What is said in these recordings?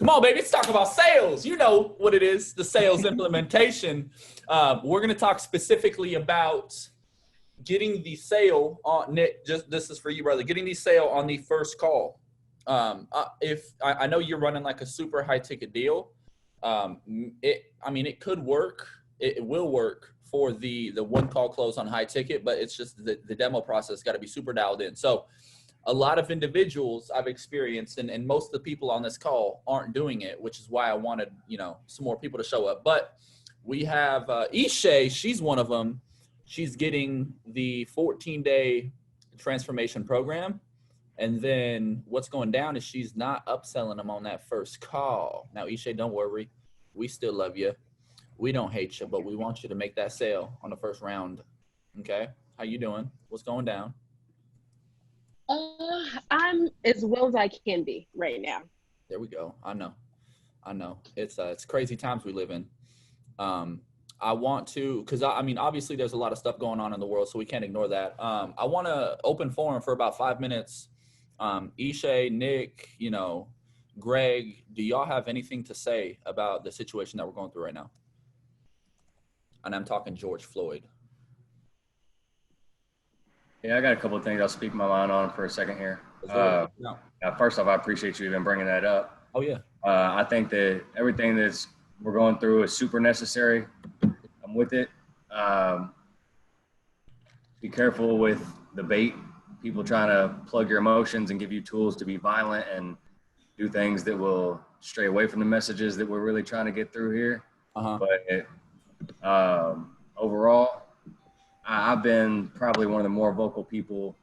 Come on, baby, let's talk about sales. You know what it is, the sales implementation. We're going to talk specifically about getting the sale on, Nick, just this is for you, brother, getting the sale on the first call. If I know you're running like a super high ticket deal, it could work. It will work for the one call close on high ticket, but it's just the demo process got to be super dialed in. So a lot of individuals I've experienced, and most of the people on this call aren't doing it, which is why I wanted, some more people to show up. But we have Ishay, she's one of them. She's getting the 14-day transformation program. And then what's going down is she's not upselling them on that first call. Now, Ishay, don't worry. We still love you. We don't hate you, but we want you to make that sale on the first round. Okay? How you doing? What's going down? I'm as well as I can be right now. There we go. I know. It's crazy times we live in. I want to, because obviously there's a lot of stuff going on in the world, so we can't ignore that. I want to open forum for about 5 minutes. Ishay, Nick, Greg, do y'all have anything to say about the situation that we're going through right now? And I'm talking George Floyd. Yeah, I got a couple of things I'll speak my mind on for a second here. First off, I appreciate you even bringing that up. Oh, yeah. I think that everything we're going through is super necessary. I'm with it. Be careful with the bait. People trying to plug your emotions and give you tools to be violent and do things that will stray away from the messages that we're really trying to get through here. But overall, I've been probably one of the more vocal people,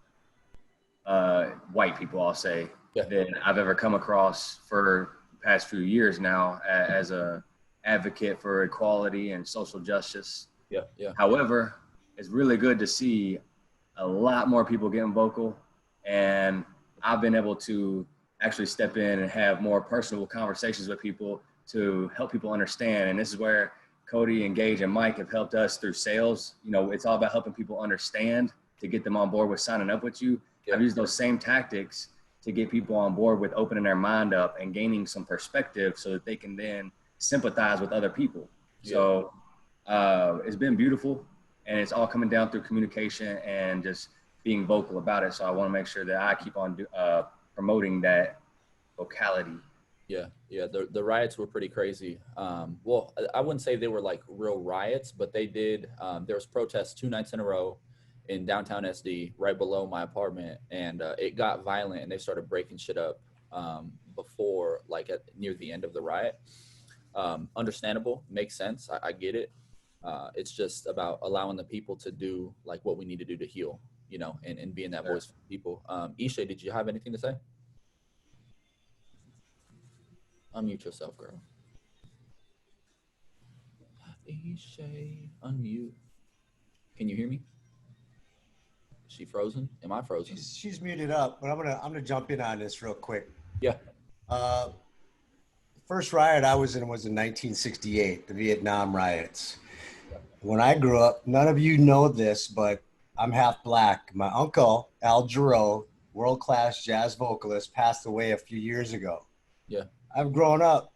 white people, I'll say, that I've ever come across for the past few years now as a advocate for equality and social justice. However, it's really good to see a lot more people getting vocal, and I've been able to actually step in and have more personal conversations with people to help people understand. And this is where Cody and Gage and Mike have helped us through sales. It's all about helping people understand to get them on board with signing up with you. I've used those same tactics to get people on board with opening their mind up and gaining some perspective so that they can then sympathize with other people. So it's been beautiful, and it's all coming down through communication and just being vocal about it. So I want to make sure that I keep on promoting that vocality. Yeah. The riots were pretty crazy. Well, I wouldn't say they were like real riots, but they did. There was protests 2 nights in a row in downtown SD, right below my apartment, and it got violent, and they started breaking shit up before, like near the end of the riot. Understandable, makes sense. I get it. It's just about allowing the people to do like what we need to do to heal, and being that voice for people. Ishay, did you have anything to say? Unmute yourself, girl. Ishay, unmute. Can you hear me? Is she frozen? Am I frozen? She's muted up, but I'm gonna jump in on this real quick. Yeah. First riot I was in was in 1968, the Vietnam riots. When I grew up, none of you know this, but I'm half black. My uncle, Al Jarreau, world-class jazz vocalist, passed away a few years ago. Yeah. I've grown up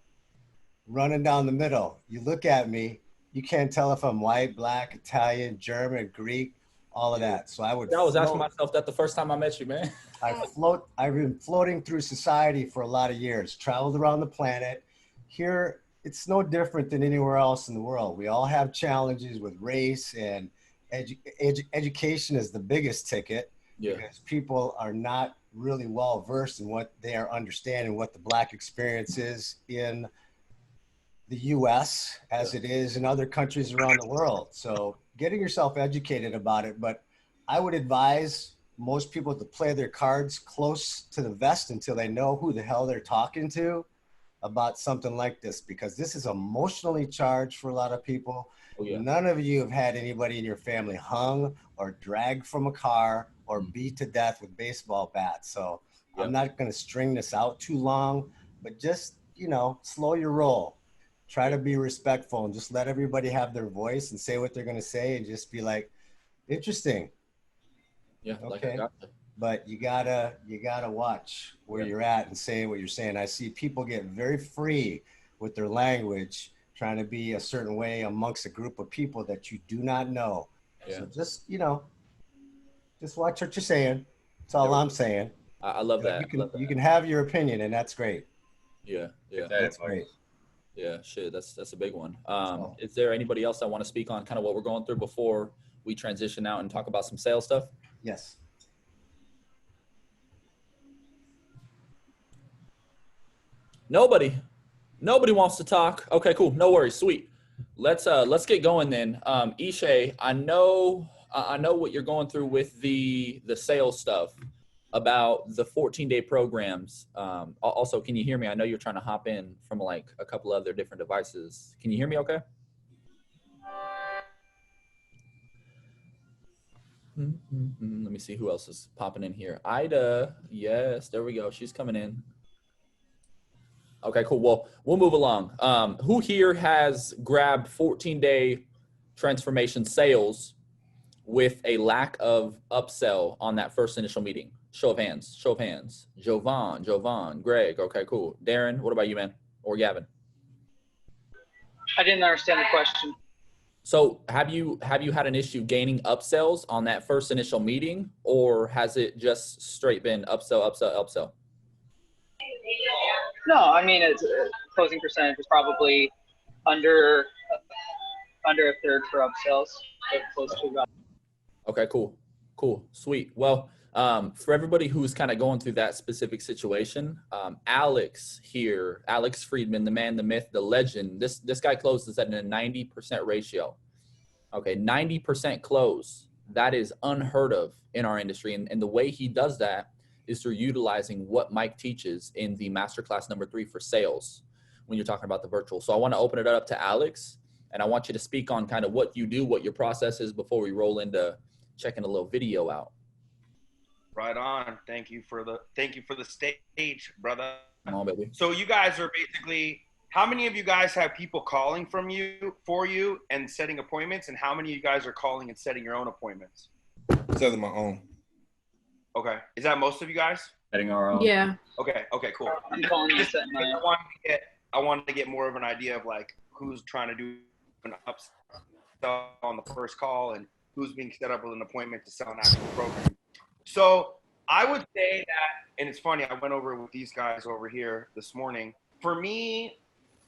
running down the middle. You look at me, you can't tell if I'm white, black, Italian, German, Greek, all of that. So I was asking myself that the first time I met you, man. I've been floating through society for a lot of years, traveled around the planet. Here, it's no different than anywhere else in the world. We all have challenges with race, and education is the biggest ticket because people are not really well versed in what they are understanding, what the Black experience is in the US as it is in other countries around the world. So getting yourself educated about it, but I would advise most people to play their cards close to the vest until they know who the hell they're talking to about something like this, because this is emotionally charged for a lot of people. None of you have had anybody in your family hung or dragged from a car or beat to death with baseball bats. So I'm not going to string this out too long, but just, slow your roll. Try to be respectful and just let everybody have their voice and say what they're going to say and just be like, interesting. Yeah. Okay. but you gotta watch where you're at and saying what you're saying. I see people get very free with their language, trying to be a certain way amongst a group of people that you do not know. So just, just watch what you're saying. That's all I'm saying. I love that. You can have your opinion, and that's great. Yeah. That's great. Yeah, shit, that's a big one. Is there anybody else that want to speak on kind of what we're going through before we transition out and talk about some sales stuff? Yes. Nobody wants to talk. Okay, cool. No worries. Sweet. Let's get going then. Ishay, I know what you're going through with the sales stuff about the 14-day programs. Also, can you hear me? I know you're trying to hop in from like a couple other different devices. Can you hear me okay? Let me see who else is popping in here. Ida. Yes, there we go. She's coming in. Okay, cool. Well, we'll move along. Who here has grabbed 14-day transformation sales with a lack of upsell on that first initial meeting? Show of hands. Show of hands. Jovan, Greg. Okay, cool. Darren, what about you, man? Or Gavin? I didn't understand the question. So have you had an issue gaining upsells on that first initial meeting, or has it just straight been upsell? No, I mean, it's closing percentage is probably under a third for upsells, but close to about. Okay, cool, sweet. Well, for everybody who's kind of going through that specific situation, Alex here, Alex Friedman, the man, the myth, the legend, this guy closes at a 90% ratio. Okay, 90% close. That is unheard of in our industry. And the way he does that is through utilizing what Mike teaches in the masterclass number 3 for sales when you're talking about the virtual. So I want to open it up to Alex, and I want you to speak on kind of what you do, what your process is before we roll into checking a little video out. Right on. Thank you for the stage, brother. Come on, baby. So you guys are basically, how many of you guys have people calling for you and setting appointments, and how many of you guys are calling and setting your own appointments? Setting my own. Okay. Is that most of you guys? Setting our own. Yeah. Okay, cool. I'm calling you setting my own. I wanted to get more of an idea of like who's trying to do an upsell on the first call and who's being set up with an appointment to sell an actual program. So I would say that, and it's funny, I went over it with these guys over here this morning. For me,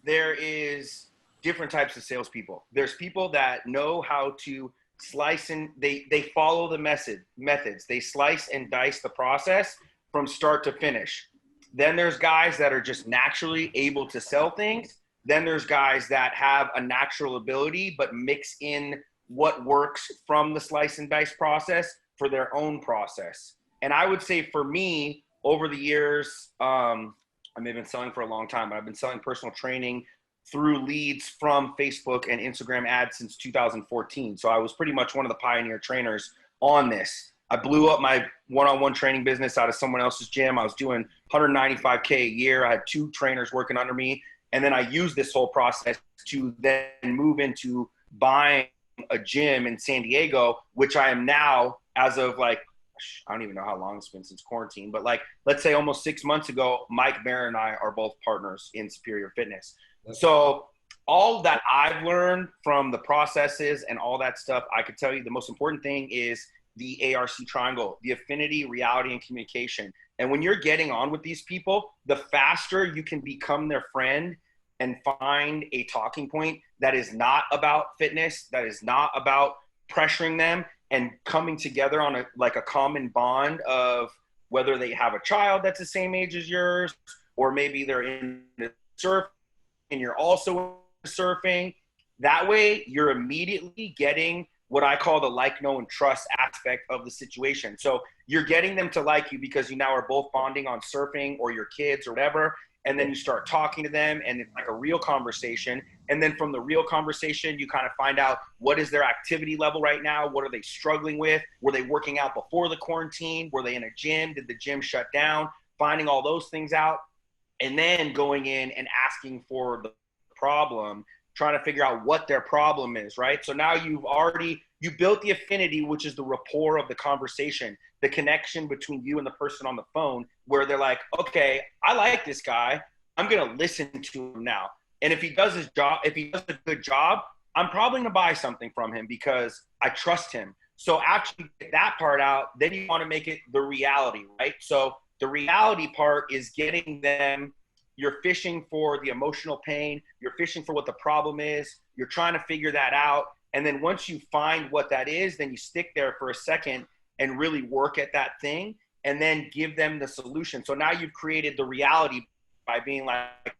there is different types of salespeople. There's people that know how to slice and they follow the methods. They slice and dice the process from start to finish. Then there's guys that are just naturally able to sell things. Then there's guys that have a natural ability, but mix in what works from the slice and dice process for their own process. And I would say for me, over the years, I may have been selling for a long time, but I've been selling personal training through leads from Facebook and Instagram ads since 2014. So I was pretty much one of the pioneer trainers on this. I blew up my one-on-one training business out of someone else's gym. I was doing $195K a year. I had 2 trainers working under me. And then I used this whole process to then move into buying a gym in San Diego, which I am now, as of like, I don't even know how long it's been since quarantine, but like, let's say almost 6 months ago, Mike, Barron, and I are both partners in Superior Fitness. So all that I've learned from the processes and all that stuff, I could tell you the most important thing is the ARC triangle, the affinity, reality, and communication. And when you're getting on with these people, the faster you can become their friend and find a talking point that is not about fitness, that is not about pressuring them, and coming together on a common bond of whether they have a child that's the same age as yours, or maybe they're in the surf and you're also surfing. That way you're immediately getting what I call the like, know, and trust aspect of the situation. So you're getting them to like you because you now are both bonding on surfing or your kids or whatever. And then you start talking to them and it's like a real conversation. And then from the real conversation, you kind of find out what is their activity level right now? What are they struggling with? Were they working out before the quarantine? Were they in a gym? Did the gym shut down? Finding all those things out. And then going in and asking for the problem, trying to figure out what their problem is, right? So now you built the affinity, which is the rapport of the conversation, the connection between you and the person on the phone, where they're like, okay, I like this guy. I'm going to listen to him now. And if he does his job, if he does a good job, I'm probably going to buy something from him because I trust him. So after you get that part out, then you want to make it the reality, right? So the reality part is getting them, you're fishing for the emotional pain, you're fishing for what the problem is, you're trying to figure that out. And then once you find what that is, then you stick there for a second and really work at that thing and then give them the solution. So now you've created the reality by being like,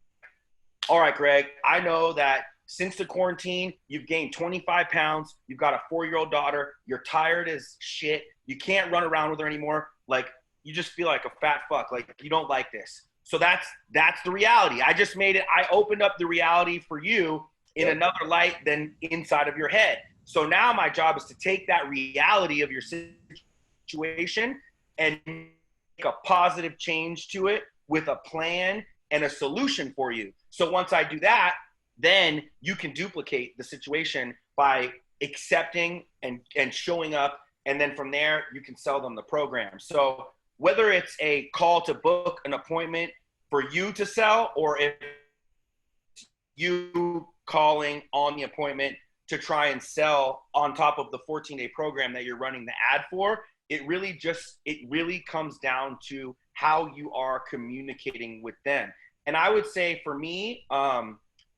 all right, Greg, I know that since the quarantine, you've gained 25 pounds, you've got a 4-year-old daughter, you're tired as shit, you can't run around with her anymore, like you just feel like a fat fuck, like you don't like this. So that's the reality. I just made it, I opened up the reality for you in another light than inside of your head. So now my job is to take that reality of your situation and make a positive change to it with a plan and a solution for you. So once I do that, then you can duplicate the situation by accepting and showing up. And then from there, you can sell them the program. So whether it's a call to book an appointment for you to sell, or if you calling on the appointment to try and sell on top of the 14-day program that you're running the ad for, it really comes down to how you are communicating with them. And I would say for me,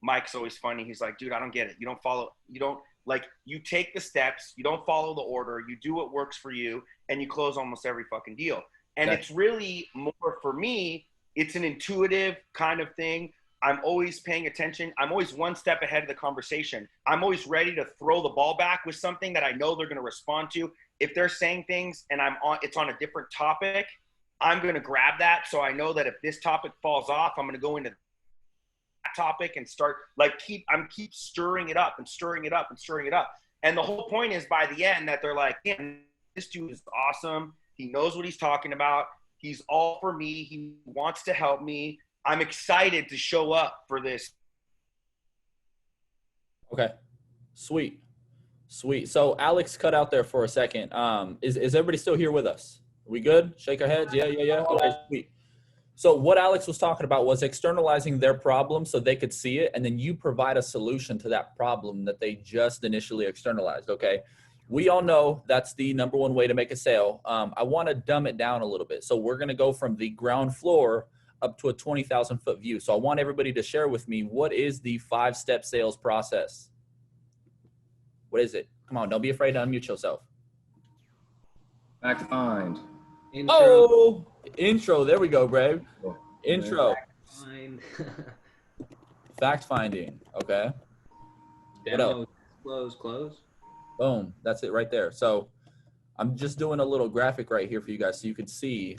Mike's always funny. He's like, dude, I don't get it. You take the steps, you don't follow the order, you do what works for you, and you close almost every fucking deal. And it's really more for me, it's an intuitive kind of thing. I'm always paying attention. I'm always one step ahead of the conversation. I'm always ready to throw the ball back with something that I know they're going to respond to. If they're saying things and it's on a different topic, I'm going to grab that. So I know that if this topic falls off, I'm going to go into that topic and start keep stirring it up and stirring it up and stirring it up. And the whole point is by the end that they're like, man, this dude is awesome. He knows what he's talking about. He's all for me. He wants to help me. I'm excited to show up for this. Okay. Sweet. So Alex cut out there for a second. Is everybody still here with us? Are we good? Shake our heads. Yeah. Okay, sweet. So what Alex was talking about was externalizing their problem so they could see it, and then you provide a solution to that problem that they just initially externalized, okay? We all know that's the number one way to make a sale. I want to dumb it down a little bit. So we're going to go from the ground floor up to a 20,000 foot view. So I want everybody to share with me, what is the 5-step sales process? What is it? Come on, don't be afraid to unmute yourself. Fact find. Intro. Oh, intro. There we go, Brave. Intro. Fact finding. Okay. Demo, close. Boom. That's it right there. So I'm just doing a little graphic right here for you guys so you can see.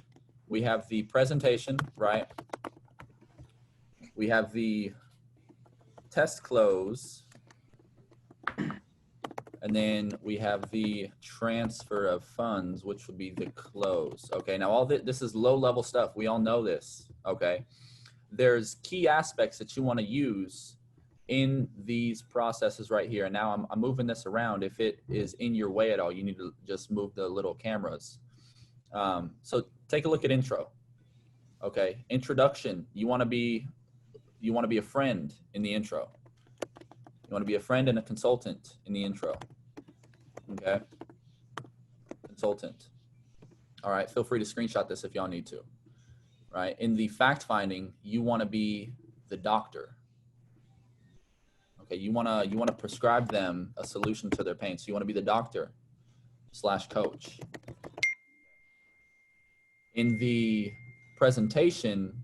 We have the presentation, right? We have the test close. And then we have the transfer of funds, which would be the close. Okay, now all this is low-level stuff. We all know this, okay? There's key aspects that you want to use in these processes right here. And now I'm moving this around. If it is in your way at all, you need to just move the little cameras. So take a look at intro. Okay, introduction. You want to be a friend in the intro. You want to be a friend and a consultant in the intro. Okay. Consultant. All right. Feel free to screenshot this if y'all need to. Right. In the fact finding, you want to be the doctor. Okay. You want to prescribe them a solution to their pain. So you want to be the doctor / coach. In the presentation,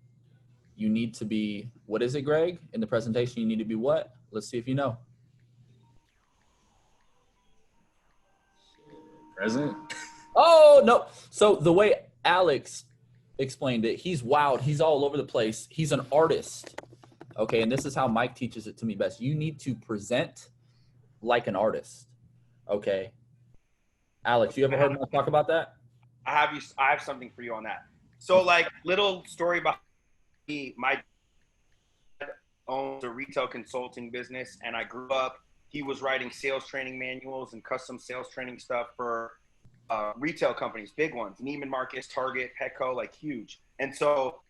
you need to be, what is it, Greg? In the presentation, you need to be what? Let's see if you know. Present. Oh, no. So the way Alex explained it, he's wild. He's all over the place. He's an artist. Okay, and this is how Mike teaches it to me best. You need to present like an artist. Okay. Alex, you ever heard Mike talk about that? I have something for you on that. So like little story behind me, my owns a retail consulting business, and I grew up, he was writing sales training manuals and custom sales training stuff for retail companies, big ones, Neiman Marcus, Target, Petco, like huge. And so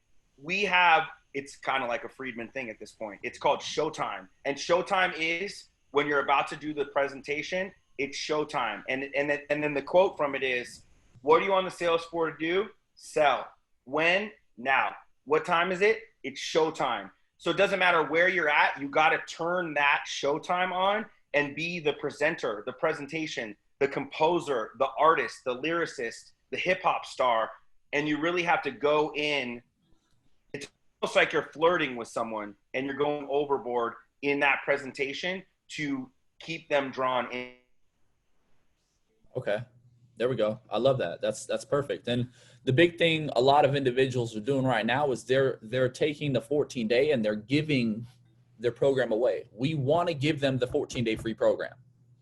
we have, it's kind of like a Friedman thing at this point. It's called showtime. And showtime is when you're about to do the presentation, it's showtime. And then the quote from it is, what are you on the sales floor to do? Sell. When? Now. What time is it? It's showtime. So it doesn't matter where you're at, you got to turn that showtime on and be the presenter, the presentation, the composer, the artist, the lyricist, the hip hop star. And you really have to go in. It's almost like you're flirting with someone and you're going overboard in that presentation to keep them drawn in. Okay. There we go. I love that. That's perfect. And the big thing a lot of individuals are doing right now is they're taking the 14-day and they're giving their program away. We want to give them the 14-day free program.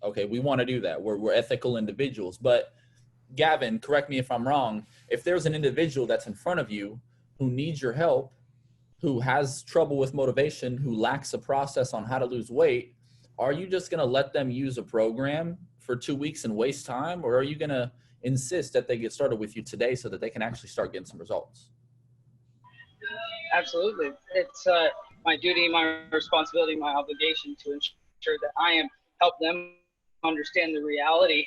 Okay, we want to do that. We're ethical individuals. But Gavin, correct me if I'm wrong, if there's an individual that's in front of you who needs your help, who has trouble with motivation, who lacks a process on how to lose weight, are you just going to let them use a program for 2 weeks and waste time? Or are you going to insist that they get started with you today so that they can actually start getting some results? Absolutely. It's my duty, my responsibility, my obligation to ensure that I am help them understand the reality.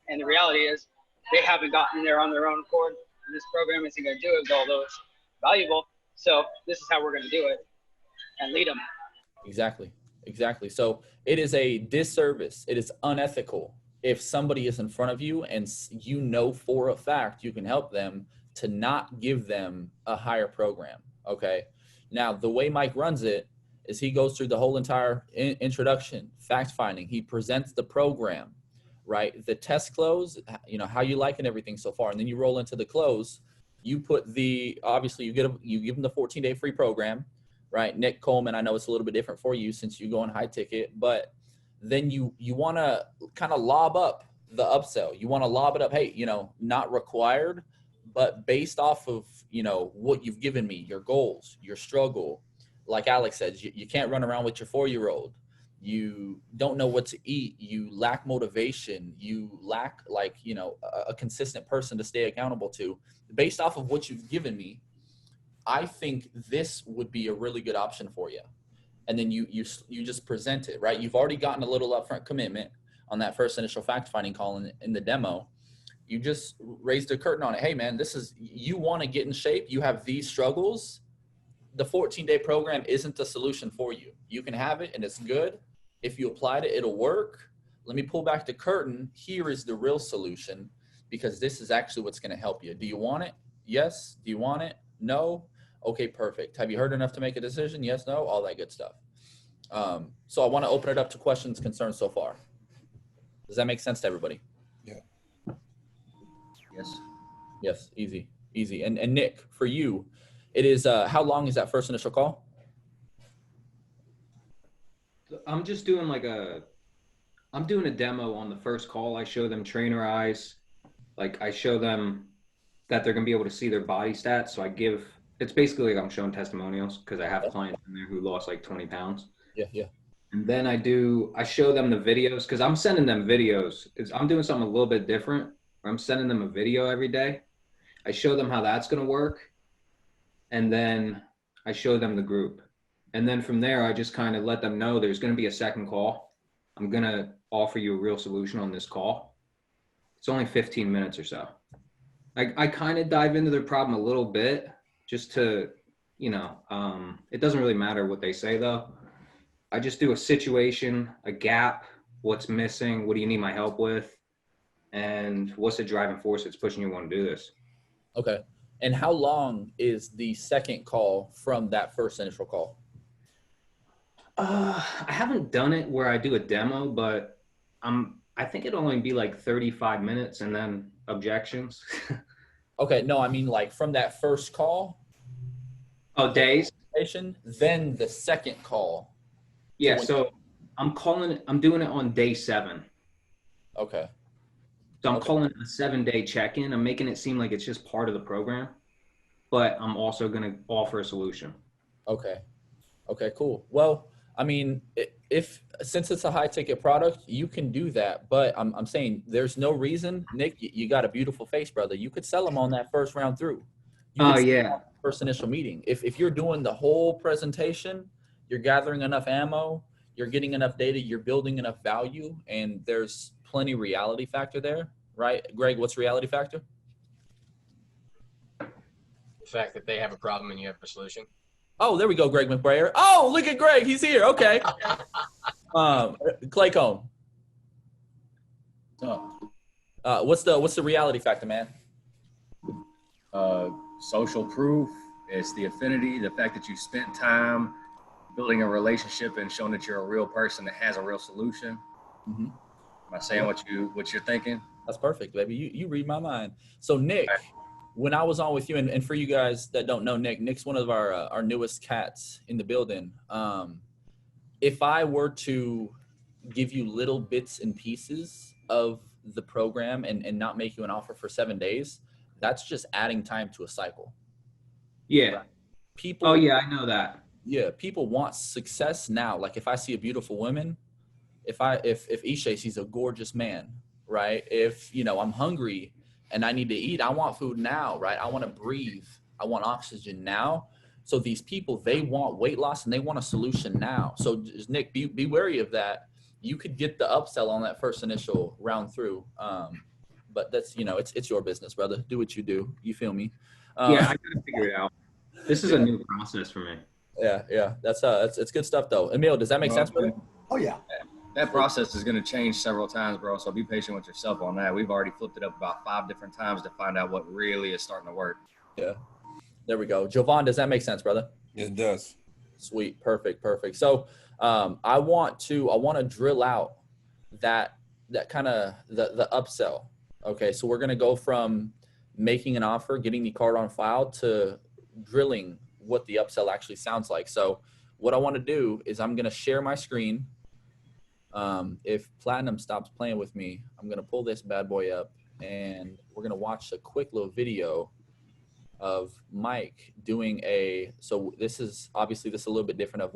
And the reality is they haven't gotten there on their own accord. And this program isn't going to do it, although it's valuable. So this is how we're going to do it and lead them. Exactly. So it is a disservice. It is unethical if somebody is in front of you and you know for a fact you can help them to not give them a higher program. Okay. Now, the way Mike runs it is he goes through the whole entire introduction, fact finding. He presents the program, right? The test close, how you like and everything so far. And then you roll into the close. You put obviously you give them the 14-day free program, right? Nick Coleman, I know it's a little bit different for you since you go on high ticket, but then you want to kind of lob up the upsell. You want to lob it up. Hey, not required, but based off of, what you've given me, your goals, your struggle. Like Alex said, you can't run around with your 4-year-old. You don't know what to eat. You lack motivation. You lack a consistent person to stay accountable to. Based off of what you've given me, I think this would be a really good option for you. And then you just present it, right? You've already gotten a little upfront commitment on that first initial fact-finding call in the demo. You just raised a curtain on it. Hey, man, you want to get in shape. You have these struggles. The 14-day program isn't the solution for you. You can have it, and it's good. If you applied it, it'll work. Let me pull back the curtain. Here is the real solution, because this is actually what's going to help you. Do you want it? Yes. Do you want it? No. Okay, perfect. Have you heard enough to make a decision? Yes, no, all that good stuff. So I want to open it up to questions, concerns so far. Does that make sense to everybody? Yeah. Yes, easy. And Nick, for you, it is, how long is that first initial call? I'm just doing I'm doing a demo on the first call. I show them trainer eyes. I show them that they're going to be able to see their body stats. So it's basically like I'm showing testimonials because I have clients in there who lost 20 pounds. Yeah. And then I show them the videos because I'm sending them videos. I'm doing something a little bit different. I'm sending them a video every day. I show them how that's going to work. And then I show them the group. And then from there, I just kind of let them know there's going to be a second call. I'm going to offer you a real solution on this call. It's only 15 minutes or so. I kind of dive into their problem a little bit just to, it doesn't really matter what they say though. I just do a situation, a gap, what's missing, what do you need my help with, and what's the driving force that's pushing you to want to do this. Okay. And how long is the second call from that first initial call? I haven't done it where I do a demo, but I think it'll only be 35 minutes and then objections. Okay. No, I mean from that first call. Oh, days. Then the second call. Yeah. So I'm doing it on day 7. Okay. So I'm calling it a 7-day check-in. I'm making it seem like it's just part of the program, but I'm also going to offer a solution. Okay. Okay, cool. Well, I mean, since it's a high ticket product, you can do that. But I'm saying there's no reason, Nick. You got a beautiful face, brother. You could sell them on that first round through. You Oh could sell them yeah. on the first initial meeting. If you're doing the whole presentation, you're gathering enough ammo, you're getting enough data, you're building enough value, and there's plenty reality factor there, right? Greg, what's reality factor? The fact that they have a problem and you have a solution. Oh, there we go, Greg McBrayer. Oh, look at Greg. He's here. Okay. Clay Cone. What's the reality factor, man? Social proof. It's the affinity, the fact that you spent time building a relationship and showing that you're a real person that has a real solution. Mm-hmm. Am I saying what you're thinking? That's perfect, baby. You read my mind. So Nick, when I was on with you, and for you guys that don't know Nick's one of our newest cats in the building. If I were to give you little bits and pieces of the program and not make you an offer for 7 days, that's just adding time to a cycle. Yeah. Right? People. Oh yeah, I know that. Yeah, people want success now. Like if I see a beautiful woman, if Ishay sees a gorgeous man, right? If I'm hungry and I need to eat, I want food now, right? I want to breathe. I want oxygen now. So these people, they want weight loss and they want a solution now. So just, Nick, be wary of that. You could get the upsell on that first initial round through. But that's, it's your business, brother. Do what you do. You feel me? Yeah, I gotta figure it out. This is a new process for me. Yeah. It's good stuff though. Emil, does that make sense, brother? Oh yeah. That process is going to change several times, bro. So be patient with yourself on that. We've already flipped it up about 5 different times to find out what really is starting to work. Yeah. There we go. Jovan, does that make sense, brother? It does. Sweet. Perfect. So I want to drill out that kind of the upsell. Okay. So we're going to go from making an offer, getting the card on file, to drilling what the upsell actually sounds like. So what I want to do is I'm going to share my screen. If Platinum stops playing with me, I'm going to pull this bad boy up and we're going to watch a quick little video of Mike doing so this is a little bit different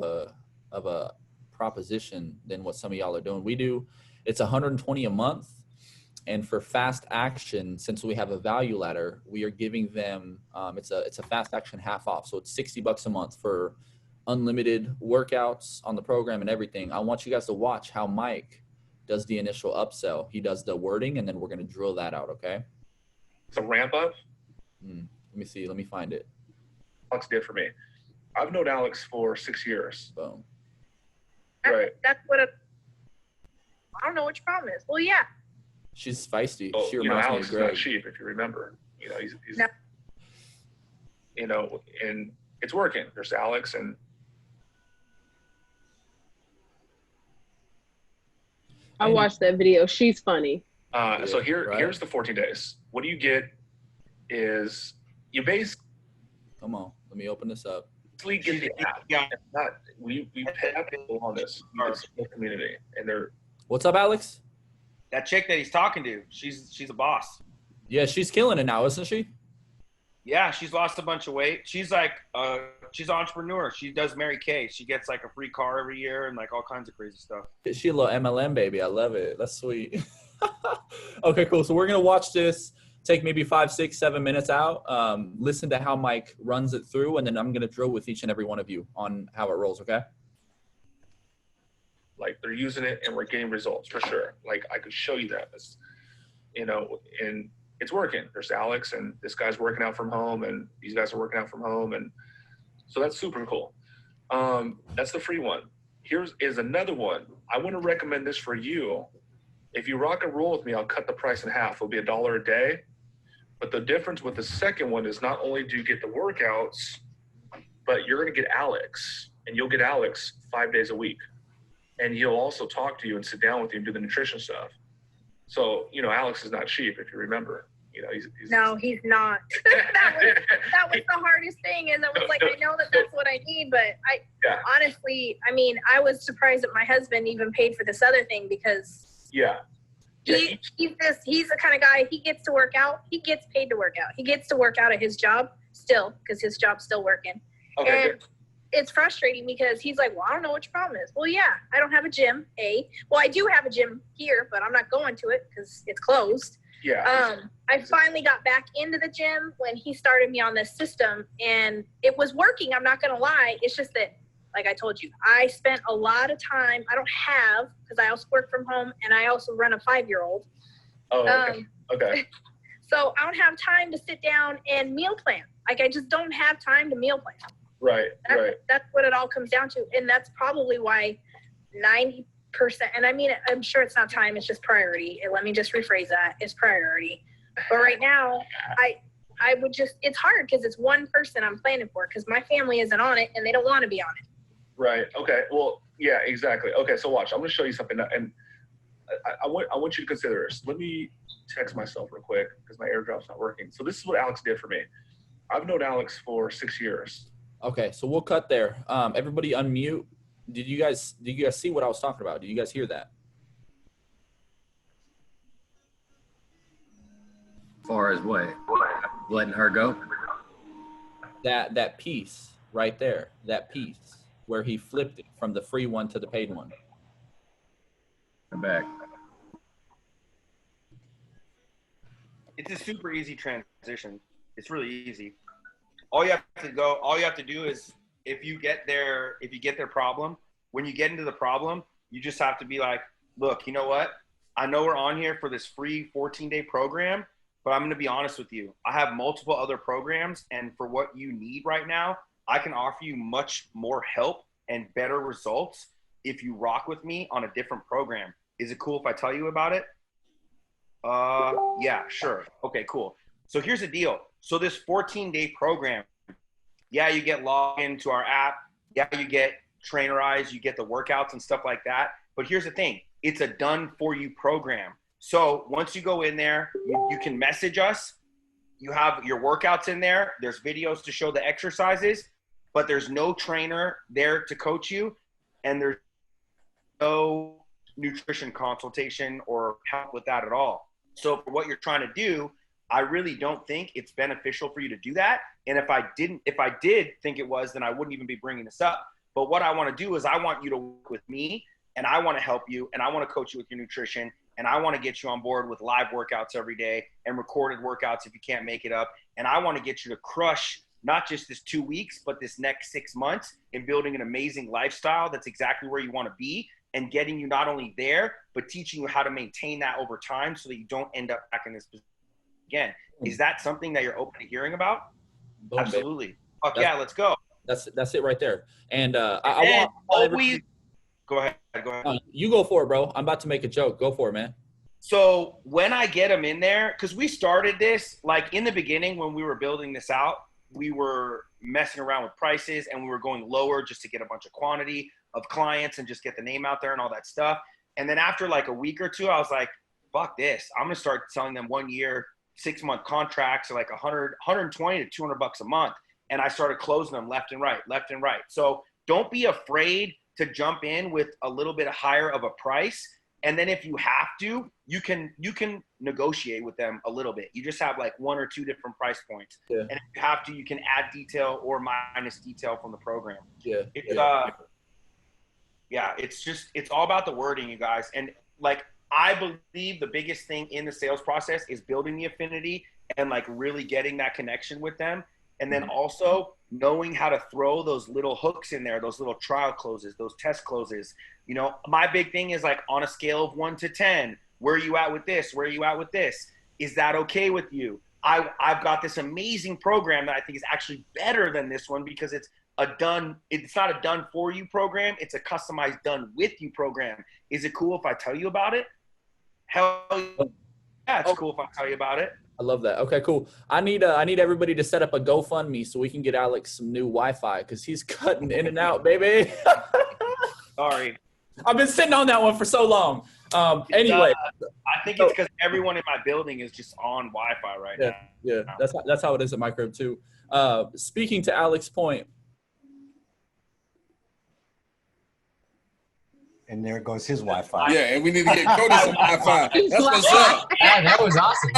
of a proposition than what some of y'all are doing. It's $120 a month. And for fast action, since we have a value ladder, we are giving them, it's a fast action half off. So it's $60 a month for unlimited workouts on the program and everything. I want you guys to watch how Mike does the initial upsell. He does the wording, and then we're going to drill that out. Okay. It's a ramp up. Let me see. Let me find it. Alex did for me. I've known Alex for 6 years. Boom. Right. That's what I don't know what your problem is. Well, yeah. She's feisty. Well, she reminds Alex me of is Greg. not cheap, if you remember. He's No. And it's working. There's Alex and I watched that video. She's funny. So here's the 14 days. What you get is you Come on, let me open this up. basically get the app. Yeah. We pay people on this our community, and they're. What's up, Alex? That chick that he's talking to, she's a boss. Yeah, she's killing it now, isn't she? Yeah, she's lost a bunch of weight. She's like, she's an entrepreneur. She does Mary Kay. She gets like a free car every year and like all kinds of crazy stuff. She a little MLM baby. I love it. That's sweet. Okay, cool. So we're going to watch this, take maybe 5, 6, 7 minutes out, listen to how Mike runs it through, and then I'm going to drill with each and every one of you on how it rolls, okay? Like they're using it and we're getting results for sure. Like I could show you that. It's, and it's working. There's Alex and this guy's working out from home and these guys are working out from home. And so that's super cool. That's the free one. Here's another one. I want to recommend this for you. If you rock and roll with me, I'll cut the price in half. It'll be $1 a day. But the difference with the second one is not only do you get the workouts, but you're going to get Alex, and you'll get Alex 5 days a week. And he'll also talk to you and sit down with you and do the nutrition stuff. So, Alex is not cheap, if you remember. No, he's not. that was the hardest thing. And I was like, I know that's what I need, but honestly, I was surprised that my husband even paid for this other thing because he's the kind of guy, he gets to work out. He gets paid to work out. He gets to work out at his job still because his job's still working. Okay. And it's frustrating because he's like, well, I don't know what your problem is. Well, yeah, I don't have a gym, Well, I do have a gym here, but I'm not going to it because it's closed. Yeah. I finally got back into the gym when he started me on this system, and it was working. I'm not going to lie. It's just that, like I told you, I spent a lot of time. I don't have, because I also work from home and I also run a 5-year-old. Oh, okay. Okay. So I don't have time to sit down and meal plan. Like, I just don't have time to meal plan. Right. That's what it all comes down to. And that's probably why 90%, and I mean, I'm sure it's not time, it's just priority. And let me just rephrase that. It's priority. But right now, I would just, it's hard because it's one person I'm planning for, because my family isn't on it and they don't want to be on it. Right. Okay. Well, yeah, exactly. Okay. So watch, I'm going to show you something, and I want you to consider this. Let me text myself real quick because my AirDrop's not working. So this is what Alex did for me. I've known Alex for 6 years. Okay. So we'll cut there. Everybody unmute. Did you guys see what I was talking about? Did you guys hear that? As far as what? Letting her go? That piece right there, that piece where he flipped it from the free one to the paid one. I'm back. It's a super easy transition. It's really easy. All you have to do is, if you get their problem, when you get into the problem, you just have to be like, look, you know what? I know we're on here for this free 14-day program, but I'm going to be honest with you. I have multiple other programs, and for what you need right now, I can offer you much more help and better results if you rock with me on a different program. Is it cool if I tell you about it? Yeah, sure. Okay, cool. So here's the deal. So this 14-day program, yeah, you get logged into our app. Yeah, you get trainerized, you get the workouts and stuff like that. But here's the thing. It's a done for you program. So once you go in there, you can message us. You have your workouts in there. There's videos to show the exercises, but there's no trainer there to coach you. And there's no nutrition consultation or help with that at all. So for what you're trying to do, I really don't think it's beneficial for you to do that. And if I did think it was, then I wouldn't even be bringing this up. But what I want to do is I want you to work with me, and I want to help you, and I want to coach you with your nutrition, and I want to get you on board with live workouts every day and recorded workouts if you can't make it up. And I want to get you to crush not just this 2 weeks, but this next 6 months in building an amazing lifestyle that's exactly where you want to be, and getting you not only there, but teaching you how to maintain that over time so that you don't end up back in this position again. Is that something that you're open to hearing about? Boom, absolutely. Fuck yeah, let's go. That's it right there. And go ahead. You go for it, bro. I'm about to make a joke. Go for it, man. So when I get them in there, because we started this, like in the beginning when we were building this out, we were messing around with prices and we were going lower just to get a bunch of quantity of clients and just get the name out there and all that stuff. And then after like a week or two, I was like, fuck this. I'm going to start selling them 1 year, 6-month contracts are like 120 to $200 a month. And I started closing them left and right. So don't be afraid to jump in with a little bit higher of a price. And then if you have to, you can negotiate with them a little bit. You just have like 1 or 2 different price points. Yeah. And if you have to, you can add detail or minus detail from the program. It's all about the wording, you guys. And like, I believe the biggest thing in the sales process is building the affinity and like really getting that connection with them. And then also knowing how to throw those little hooks in there, those little trial closes, those test closes. You know, my big thing is like on a scale of 1 to 10, where are you at with this? Where are you at with this? Is that okay with you? I've got this amazing program that I think is actually better than this one because it's not a done for you program. It's a customized done with you program. Is it cool if I tell you about it? Hell yeah, it's cool if I tell you about it. I love that. Okay, cool. I need everybody to set up a GoFundMe so we can get Alex some new Wi-Fi because he's cutting in and out, baby. Sorry. I've been sitting on that one for so long. Anyway. I think it's because everyone in my building is just on Wi-Fi right now. Yeah, that's how it is at my crib too. Speaking to Alex's point. And there goes his Wi-Fi. Yeah, and we need to get Cody some Wi-Fi. That's what's up. That was awesome.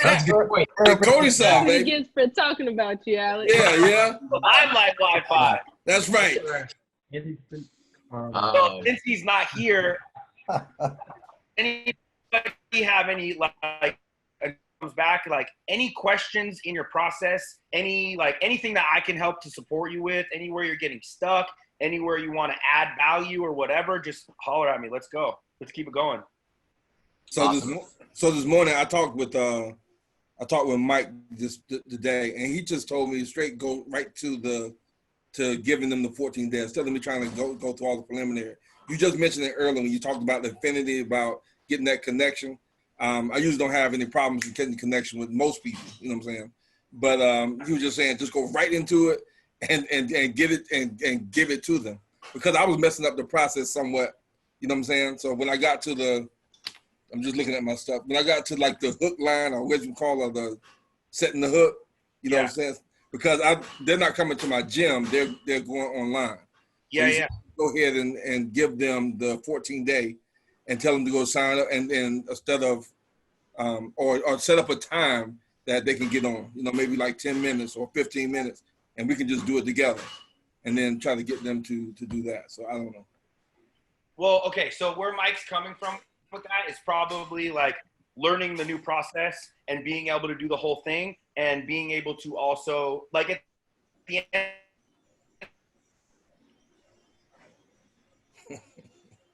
That's good. Hey, Cody some, He gets for talking about you, Alex. Yeah. I like Wi-Fi. That's right. So since he's not here, anybody have any like comes back like any questions in your process? Anything that I can help to support you with? Anywhere you're getting stuck? Anywhere you want to add value or whatever? Just holler at me. Let's go. Let's keep it going. So this morning I talked with Mike today, and he just told me straight go right to giving them the 14 days instead of me trying to go through all the preliminary. You just mentioned it earlier when you talked about the affinity, about getting that connection. I usually don't have any problems with getting connection with most people, you know what I'm saying? But he was just saying just go right into it and get it and give it to them, because I was messing up the process somewhat, you know what I'm saying? So when I got to I'm just looking at my stuff. When I got to like the hook line, or what you call it, the setting the hook, you know what I'm saying? Because they're not coming to my gym, they're going online. So go ahead and give them the 14-day and tell them to go sign up, and instead of or set up a time that they can get on, you know, maybe like 10 minutes or 15 minutes, and we can just do it together, and then try to get them to do that. So I don't know. Well, okay, so where Mike's coming from with that is probably like learning the new process and being able to do the whole thing, and being able to also like at the end.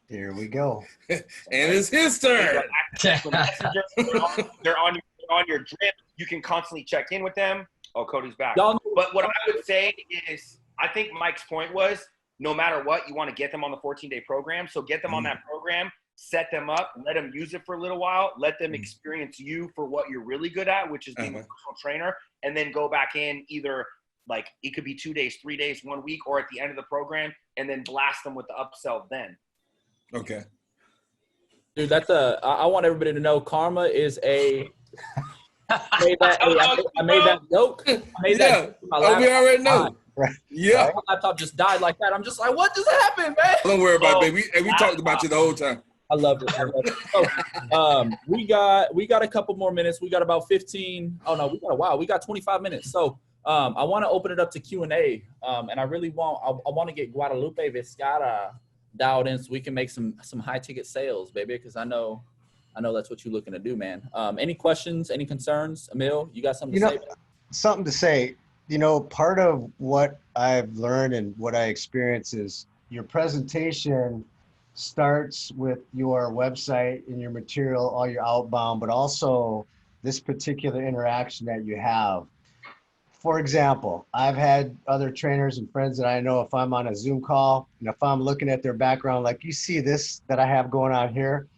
Here we go. And it's his turn. They're on your drip. You can constantly check in with them. Oh, Cody's back. But what I would say is, I think Mike's point was, no matter what, you want to get them on the 14-day program. So get them on that program, set them up, let them use it for a little while, let them experience you for what you're really good at, which is being a personal trainer, and then go back in either like it could be 2 days, 3 days, 1 week, or at the end of the program, and then blast them with the upsell then. Okay. Dude, I want everybody to know Karma is I made that joke. I made that joke. We already know. Right. Yeah. My laptop just died like that. I'm just like, what just happened, man? Don't worry about it, baby. We talked about you the whole time. I love it. So, we got a couple more minutes. We got about 15. Oh no, we got 25 minutes. So I want to open it up to Q&A. And I really want to get Guadalupe Vizcara dialed in so we can make some high ticket sales, baby, because I know that's what you're looking to do, man. Any questions, any concerns? Emil, you got something to say? Something to say. You know, part of what I've learned and what I experience is your presentation starts with your website and your material, all your outbound, but also this particular interaction that you have. For example, I've had other trainers and friends that I know, if I'm on a Zoom call and if I'm looking at their background, like you see this that I have going on here,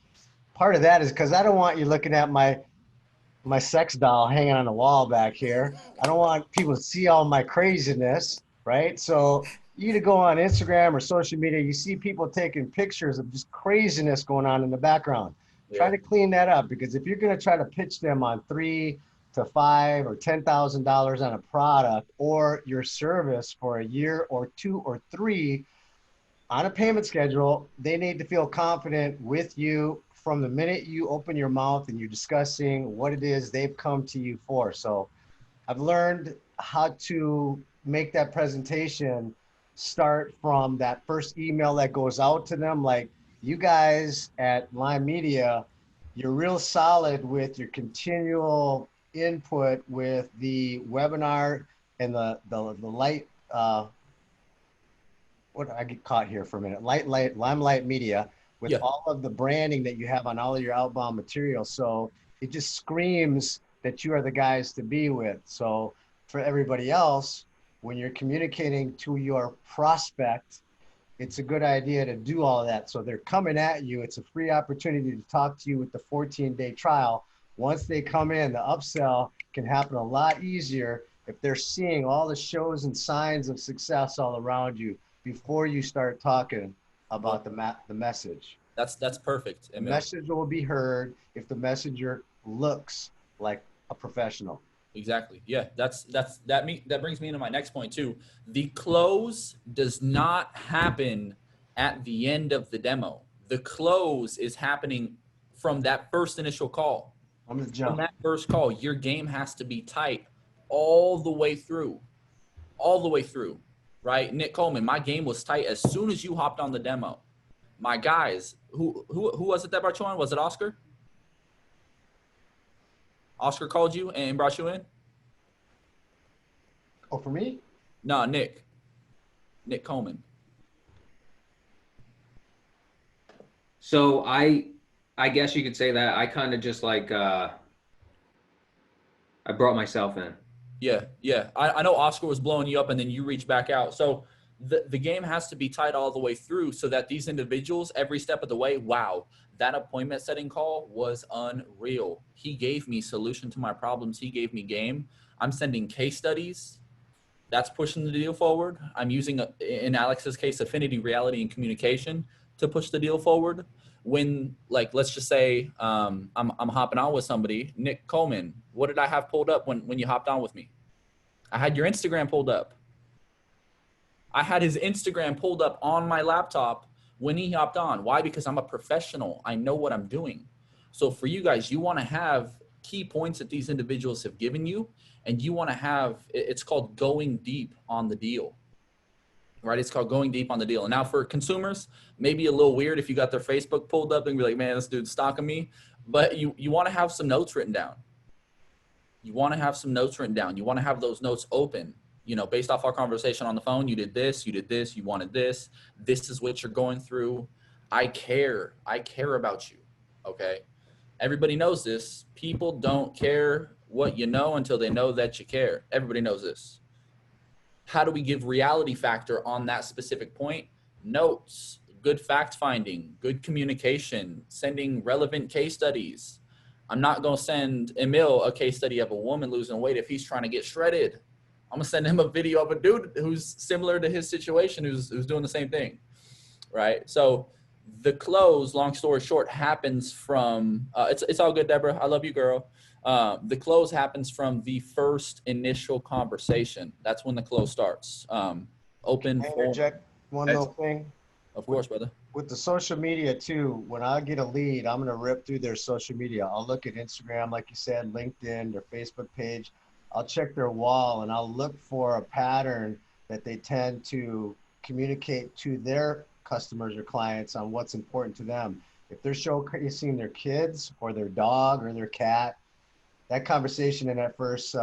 part of that is because I don't want you looking at my sex doll hanging on the wall back here. I don't want people to see all my craziness, right? So you either go on Instagram or social media, you see people taking pictures of just craziness going on in the background. Yeah. Try to clean that up, because if you're going to try to pitch them on $3,000 to $5,000 or $10,000 on a product or your service for a year or 2 or 3 on a payment schedule, they need to feel confident with you from the minute you open your mouth and you're discussing what it is they've come to you for. So I've learned how to make that presentation start from that first email that goes out to them. Like, you guys at Lime Media, you're real solid with your continual input with the webinar and the light, what I get caught here for a minute, Limelight Media, with all of the branding that you have on all of your outbound material. So it just screams that you are the guys to be with. So for everybody else, when you're communicating to your prospect, it's a good idea to do all of that. So they're coming at you. It's a free opportunity to talk to you with the 14-day trial. Once they come in, the upsell can happen a lot easier if they're seeing all the shows and signs of success all around you before you start talking about the message. That's perfect. The message will be heard if the messenger looks like a professional. Exactly. Yeah, that brings me into my next point too. The close does not happen at the end of the demo. The close is happening from that first initial call. From that first call, your game has to be tight all the way through. All the way through. right? Nick Coleman, my game was tight as soon as you hopped on the demo. My guys, who was it that brought you on? Was it Oscar? Oscar called you and brought you in? Oh, for me? No, Nick Coleman. So I guess you could say that I kind of just like, I brought myself in. Yeah. I know Oscar was blowing you up and then you reached back out. So the game has to be tight all the way through so that these individuals, every step of the way, wow, that appointment setting call was unreal. He gave me solution to my problems. He gave me game. I'm sending case studies. That's pushing the deal forward. I'm using, in Alex's case, affinity, reality, and communication to push the deal forward. When, like, let's just say I'm hopping on with somebody, Nick Coleman, what did I have pulled up when you hopped on with me? I had your Instagram pulled up. I had his Instagram pulled up on my laptop when he hopped on. Why? Because I'm a professional. I know what I'm doing. So for you guys, you want to have key points that these individuals have given you, and you want to have, it's called going deep on the deal, right? It's called going deep on the deal. And now for consumers, maybe a little weird if you got their Facebook pulled up and be like, man, this dude's stalking me. But you want to have some notes written down. You want to have some notes written down. You want to have those notes open. You know, based off our conversation on the phone, you did this, you wanted this. This is what you're going through. I care about you, okay? Everybody knows this. People don't care what you know until they know that you care. Everybody knows this. How do we give reality factor on that specific point? Notes, good fact finding, good communication, sending relevant case studies. I'm not going to send Emil a case study of a woman losing weight if he's trying to get shredded. I'm going to send him a video of a dude who's similar to his situation, who's doing the same thing, right? So the close, long story short, happens from, it's all good, Deborah. I love you, girl. The close happens from the first initial conversation. That's when the close starts. Open. Can I interject one little thing? Of course, brother. With the social media too, when I get a lead, I'm going to rip through their social media. I'll look at Instagram, like you said, LinkedIn, their Facebook page. I'll check their wall and I'll look for a pattern that they tend to communicate to their customers or clients on what's important to them. If they're showcasing their kids or their dog or their cat, that conversation in that first,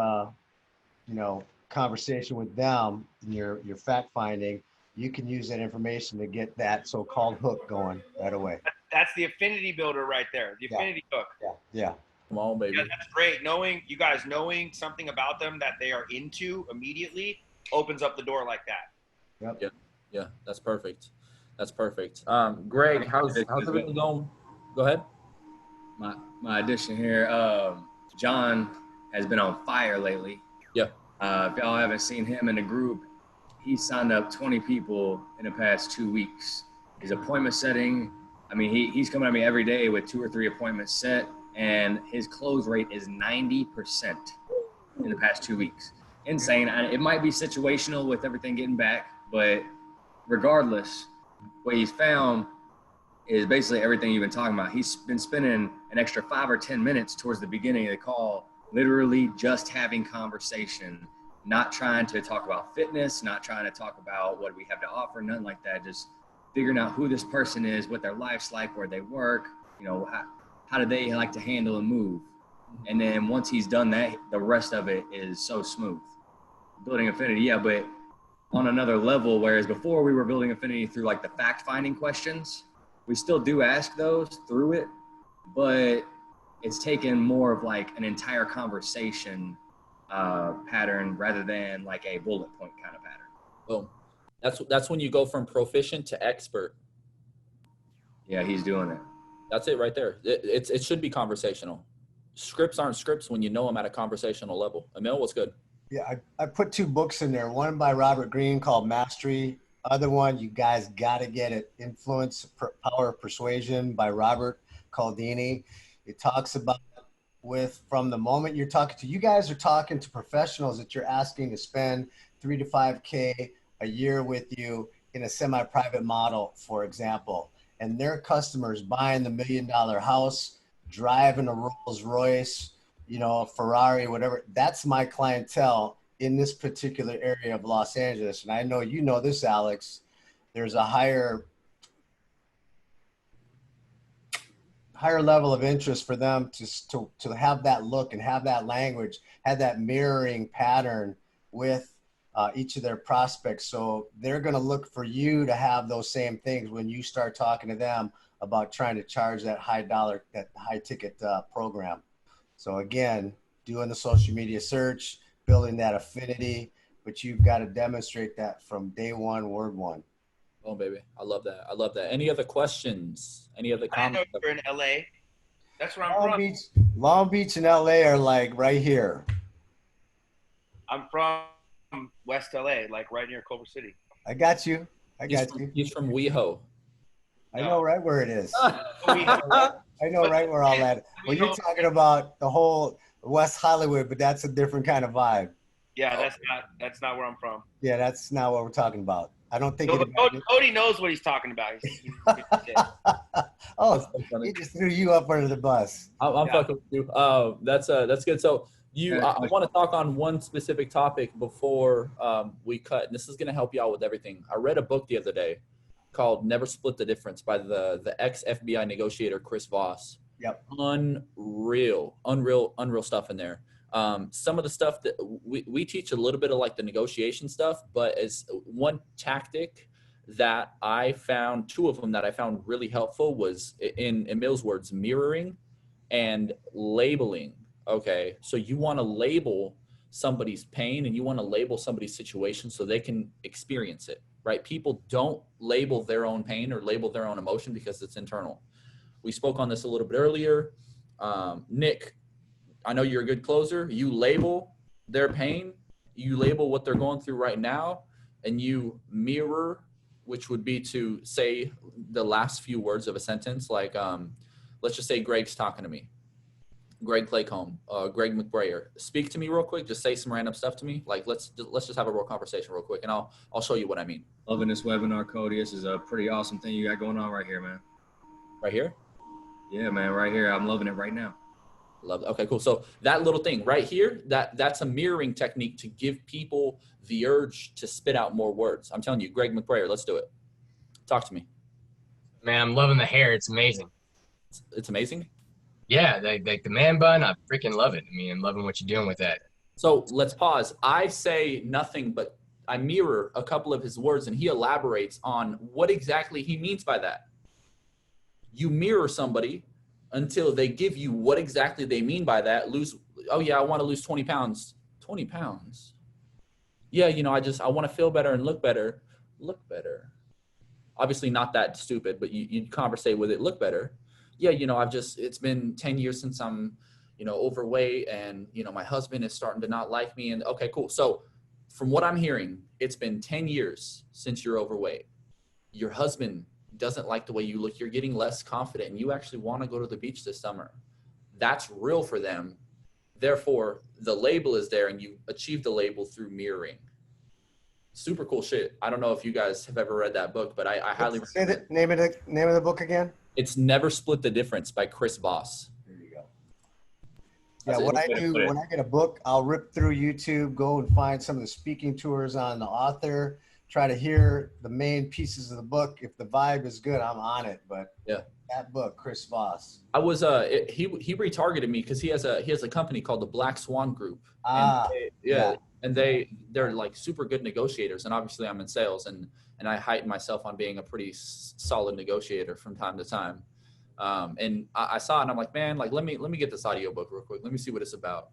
conversation with them, and your fact finding, you can use that information to get that so-called hook going right away. That's the affinity builder right there. The affinity hook. Yeah. Come on, baby. Yeah, that's great. Knowing something about them that they are into immediately opens up the door like that. Yep. Yeah. That's perfect. Greg, how's everything going? Go ahead. My addition here, John has been on fire lately. Yeah. If y'all haven't seen him in the group, he signed up 20 people in the past 2 weeks. His appointment setting, I mean, he's coming at me every day with 2 or 3 appointments set, and his close rate is 90% in the past 2 weeks. Insane. It might be situational with everything getting back, but regardless, what he's found is basically everything you've been talking about. He's been spending an extra 5 or 10 minutes towards the beginning of the call, literally just having conversation, not trying to talk about fitness, not trying to talk about what we have to offer, nothing like that. Just figuring out who this person is, what their life's like, where they work, how do they like to handle and move. And then once he's done that, the rest of it is so smooth. Building affinity, yeah, but on another level, whereas before we were building affinity through like the fact-finding questions, we still do ask those through it, but it's taken more of like an entire conversation pattern rather than like a bullet point kind of pattern. Boom. That's when you go from proficient to expert. Yeah, he's doing it. That's it right there. It should be conversational. Scripts aren't scripts when you know them at a conversational level. Emil, what's good? Yeah, I put 2 books in there. One by Robert Greene called Mastery. Other one, you guys got to get it, Influence, Power of Persuasion by Robert Cialdini. It talks about from the moment you're talking to, you guys are talking to professionals that you're asking to spend $3 to $5K a year with you in a semi-private model, for example, and their customers buying the $1 million house, driving a Rolls Royce, a Ferrari, whatever. That's my clientele. in this particular area of Los Angeles, and I know you know this, Alex, there's a higher level of interest for them to have that look and have that language, have that mirroring pattern with each of their prospects. So they're going to look for you to have those same things when you start talking to them about trying to charge that high ticket program. So again, doing the social media search, building that affinity, but you've got to demonstrate that from day one, word one. Oh, baby. I love that. I love that. Any other questions? Any other comments? I know you're in LA. That's where I'm from. Long Beach and LA are like right here. I'm from West LA, like right near Culver City. I got you. He's from WeHo. I know right where it is. I know right where all that. Well, you're talking about the whole West Hollywood, but that's a different kind of vibe. Yeah, that's not where I'm from. Yeah, that's not what we're talking about. I don't think Cody knows what he's talking about. Oh, he just threw you up under the bus. I'm fucking with you. That's good. So I want to talk on one specific topic before we cut. And this is going to help you out with everything. I read a book the other day called Never Split the Difference by the ex-FBI negotiator, Chris Voss. Yep. Unreal stuff in there. Some of the stuff that we teach a little bit of like the negotiation stuff, but as one tactic that I found, two of them that I found really helpful was in Emil's words, mirroring and labeling. Okay. So you want to label somebody's pain and you want to label somebody's situation so they can experience it, right? People don't label their own pain or label their own emotion because it's internal. We spoke on this a little bit earlier. Nick, I know you're a good closer. You label their pain, you label what they're going through right now, and you mirror, which would be to say the last few words of a sentence. Like, let's just say Greg's talking to me. Greg Claycomb, Greg McBrayer, speak to me real quick. Just say some random stuff to me. Like, let's just have a real conversation real quick, and I'll show you what I mean. Loving this webinar, Cody. This is a pretty awesome thing you got going on right here, man. Right here? Yeah, man, right here. I'm loving it right now. Love it. Okay, cool. So that little thing right here, that's a mirroring technique to give people the urge to spit out more words. I'm telling you, Greg McBrayer, let's do it. Talk to me. Man, I'm loving the hair. It's amazing. It's amazing? Yeah, like the man bun, I freaking love it. I mean, I'm loving what you're doing with that. So let's pause. I say nothing, but I mirror a couple of his words, and he elaborates on what exactly he means by that. You mirror somebody until they give you what exactly they mean by that. Oh yeah, I want to lose 20 pounds. 20 pounds? Yeah, I want to feel better and look better. Look better. Obviously not that stupid, but you conversate with it, look better. Yeah, it's been 10 years since I'm, overweight, and, my husband is starting to not like me. And okay, cool. So from what I'm hearing, it's been 10 years since you're overweight. Your husband doesn't like the way you look. You're getting less confident, and you actually want to go to the beach this summer. That's real for them. Therefore, the label is there, and you achieve the label through mirroring. Super cool shit. I don't know if you guys have ever read that book, but I highly recommend it. Name of the book again? It's Never Split the Difference by Chris Voss. There you go. Yeah, what I do when I get a book, I'll rip through YouTube, go and find some of the speaking tours on the author, try to hear the main pieces of the book. If the vibe is good, I'm on it. But yeah, that book, Chris Voss. I was he retargeted me because he has a company called the Black Swan Group. And they're like super good negotiators, and obviously I'm in sales, and I heighten myself on being a pretty solid negotiator from time to time. And I saw it, and I'm like, man, like let me get this audiobook real quick. Let me see what it's about.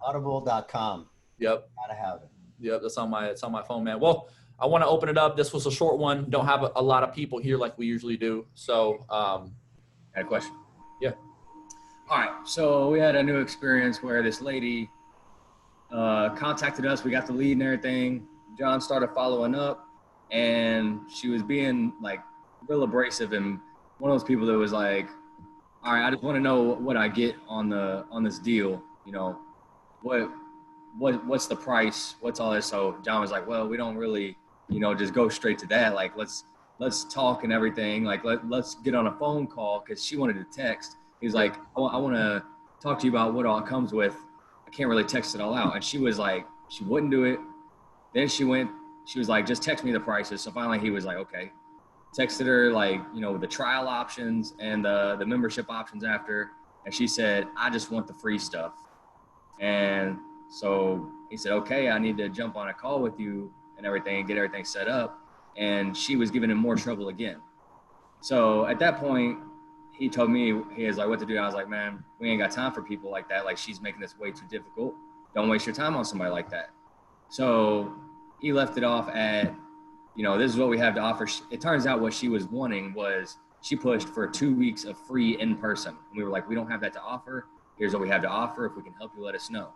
Audible.com. Yep. Gotta have it. Yep, it's on my phone, man. Well, I want to open it up. This was a short one. Don't have a lot of people here like we usually do. So, I had a question. Yeah. All right. So we had a new experience where this lady contacted us. We got the lead and everything. John started following up, and she was being like real abrasive, and one of those people that was like, all right, I just want to know what I get on this deal. What's the price? What's all this? So John was like, well, we don't really, just go straight to that. Like, let's talk and everything. Like, let's get on a phone call, because she wanted to text. He was like, I want to talk to you about what all it comes with. I can't really text it all out. And she was like, she wouldn't do it. Then she was like, just text me the prices. So finally he was like, okay. Texted her like, you know, the trial options and the membership options after. And she said, I just want the free stuff. And so he said, okay, I need to jump on a call with you and everything and get everything set up. And she was giving him more trouble again. So at that point, he told me, he was like, what to do. And I was like, man, we ain't got time for people like that. Like, she's making this way too difficult. Don't waste your time on somebody like that. So he left it off at, you know, this is what we have to offer. It turns out what she was wanting was she pushed for 2 weeks of free in person. And we were like, we don't have that to offer. Here's what we have to offer. If we can help you, let us know.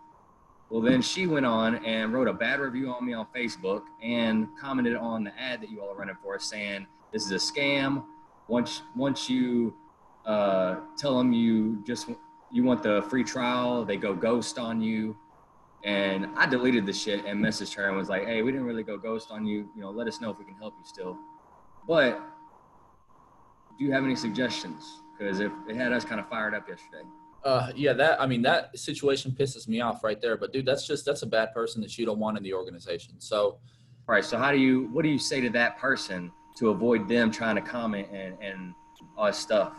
Well, then she went on and wrote a bad review on me on Facebook and commented on the ad that you all are running for us saying, this is a scam. Once you tell them you want the free trial, they go ghost on you. And I deleted the shit and messaged her and was like, hey, we didn't really go ghost on you. You know, let us know if we can help you still. But do you have any suggestions? Because it had us kind of fired up yesterday. Yeah, that situation pisses me off right there. But dude, that's a bad person that you don't want in the organization. So, all right. So what do you say to that person to avoid them trying to comment and all that stuff?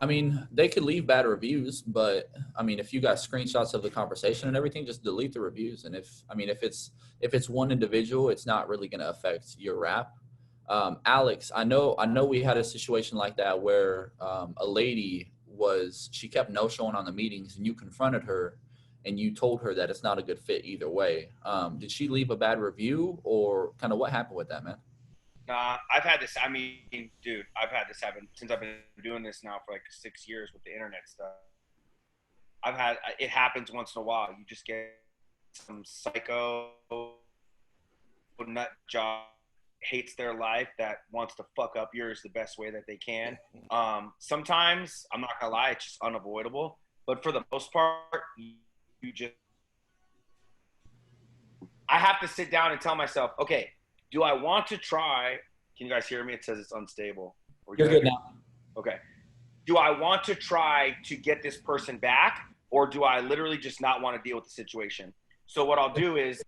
I mean, they could leave bad reviews, but I mean, if you got screenshots of the conversation and everything, just delete the reviews. And if it's one individual, it's not really going to affect your rap. Alex, I know we had a situation like that where a lady she kept no showing on the meetings, and you confronted her and you told her that it's not a good fit either way. Did she leave a bad review, or kind of what happened with that, man? Nah, I've had this. I mean, dude, I've had this happen since I've been doing this now for like 6 years with the internet stuff. It happens once in a while. You just get some psycho nut job hates their life that wants to fuck up yours the best way that they can. Sometimes, I'm not gonna lie, it's just unavoidable. But for the most part, I have to sit down and tell myself, okay, do I want to try? Can you guys hear me? It says it's unstable. You're good now. Okay. Do I want to try to get this person back, or do I literally just not want to deal with the situation? So what I'll do is,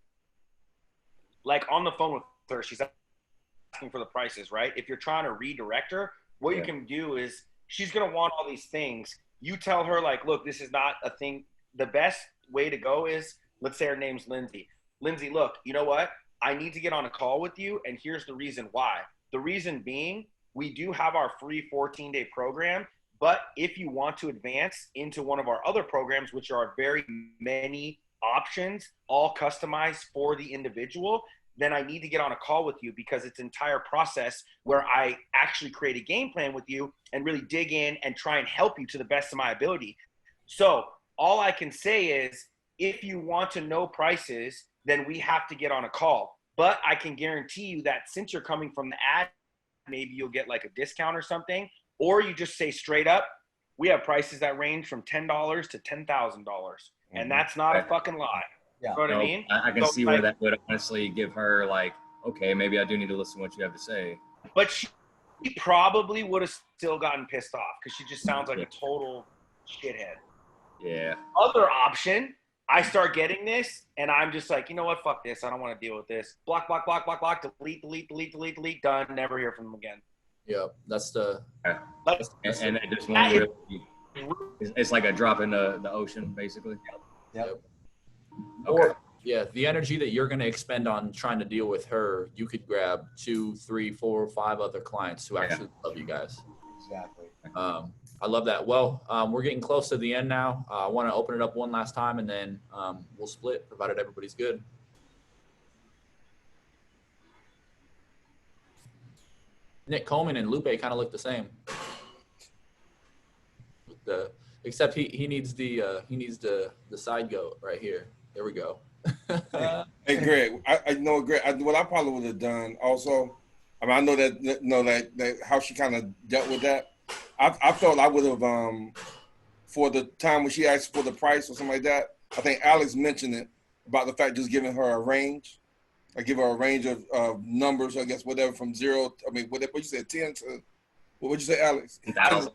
like on the phone with her, she's asking for the prices, right? If you're trying to redirect her, what you can do is she's going to want all these things. You tell her like, look, this is not a thing. The best way to go is, let's say her name's Lindsay. Lindsay, look, you know what? I need to get on a call with you, and here's the reason why. The reason being, we do have our free 14-day program, but if you want to advance into one of our other programs, which are very many options, all customized for the individual, then I need to get on a call with you, because it's an entire process where I actually create a game plan with you and really dig in and try and help you to the best of my ability. So all I can say is, if you want to know prices, then we have to get on a call. But I can guarantee you that since you're coming from the ad, maybe you'll get like a discount or something, or you just say straight up, we have prices that range from $10 to $10,000. And that's not a fucking lie. Yeah. You know what I mean? I can see where that would honestly give her like, okay, maybe I do need to listen to what you have to say. But she probably would have still gotten pissed off, because she just sounds like a total shithead. Yeah. Other option, I start getting this, and I'm just like, you know what? Fuck this. I don't want to deal with this. Block, block, block, block, block, delete, done. Never hear from them again. Yeah, that's the. And it just won't really, it's like a drop in the ocean, basically. Yep. Okay. Or, yeah, the energy that you're going to expend on trying to deal with her, you could grab 2, 3, 4, 5 other clients who actually love you guys. Exactly. I love that. Well, we're getting close to the end now. I want to open it up one last time, and then we'll split, provided everybody's good. Nick Coleman and Lupe kind of look the same. Except he needs the side goat right here. There we go. Hey Greg, I know Greg. What I probably would have done also. I mean, I know that how she kind of dealt with that. I felt I would have for the time when she asked for the price or something like that. I think Alex mentioned it about the fact just giving her a range. I give her a range of numbers, I guess, whatever from 0. I mean, what you said, 10 to. What would you say, Alex? 10,000.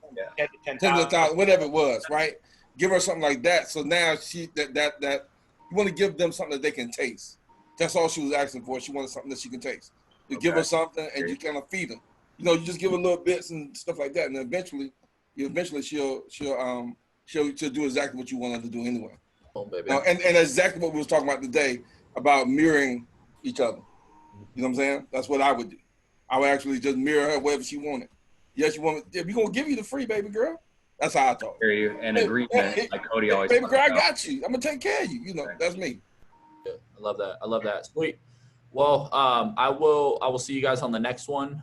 10,000, whatever it was, right? Give her something like that. So now she that You want to give them something that they can taste. That's all she was asking for. She wanted something that she can taste. You give her something and you kind of feed them. You know, you just give her little bits and stuff like that, and eventually she'll do exactly what you want her to do anyway. Oh, baby. And exactly what we was talking about today about mirroring each other. You know what I'm saying? That's what I would do. I would actually just mirror her wherever she wanted. Yes, you want. If we gonna give you the free, baby girl, that's how I talk. Hear you. And agreement, like Cody always. Baby girl, I got you. I'm gonna take care of you. You know, that's me. Yeah, I love that. I love that. Sweet. Well, I will see you guys on the next one.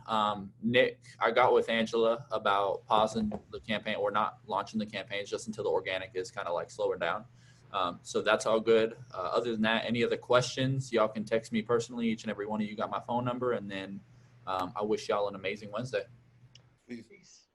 Nick, I got with Angela about pausing the campaign or not launching the campaigns just until the organic is kind of like slower down. So that's all good. Other than that, any other questions, y'all can text me personally. Each and every one of you got my phone number. And then I wish y'all an amazing Wednesday. Peace.